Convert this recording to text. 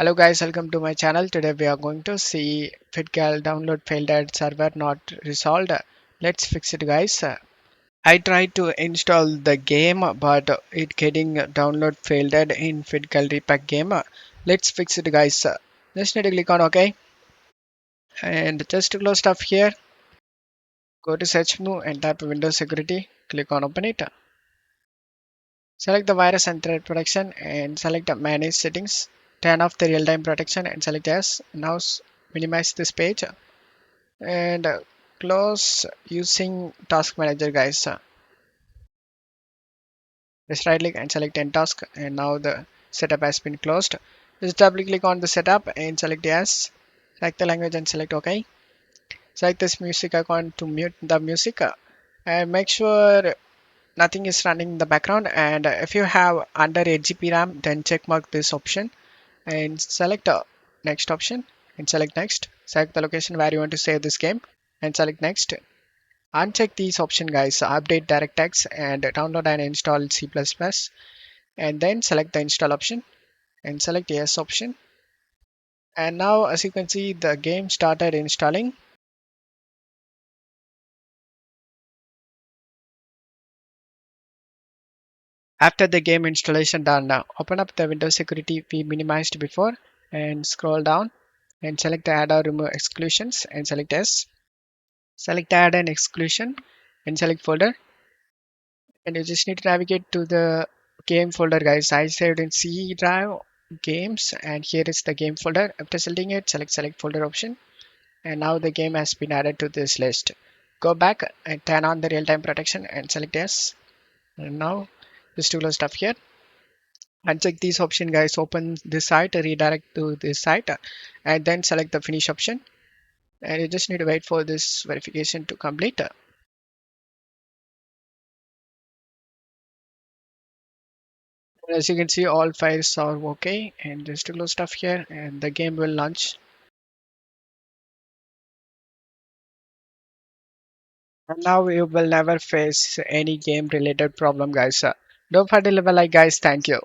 Hello guys, welcome to my channel. Today we are going to see FitGirl download failed at server not resolved. Let's fix it guys. I tried to install the game but it getting download failed in FitGirl repack game. Let's fix it guys. Just need to click on OK and just to close stuff here. Go to search menu and tap Windows security. Click on open it. Select the virus and threat protection and select manage settings. Turn off the real-time protection and select yes. Now minimize this page and close using task manager guys. Just right click and select end task and now the setup has been closed. Just double click on the setup and select yes. Select the language and select OK. Select this music icon to mute the music and make sure nothing is running in the background, and if you have under 8 GB RAM then check mark this option and select next option and select next. Select the location where you want to save this game and select next. Uncheck these option guys, update DirectX and download and install C++, and then select the install option and select yes option. And now as you can see the game started installing. After the game installation done, now open up the Windows security we minimized before and scroll down and select add or remove exclusions and select yes. Select add and exclusion and select folder, and you just need to navigate to the game folder guys. I saved in C drive games and here is the game folder. After selecting it, select folder option and now the game has been added to this list. Go back and turn on the real-time protection and select yes. And now just to close stuff here. Uncheck this option guys, open this site, redirect to this site and then select the finish option, and you just need to wait for this verification to complete. As you can see all files are okay, and just to close stuff here and the game will launch. And now you will never face any game related problem guys. Don't forget to leave a like guys. Thank you.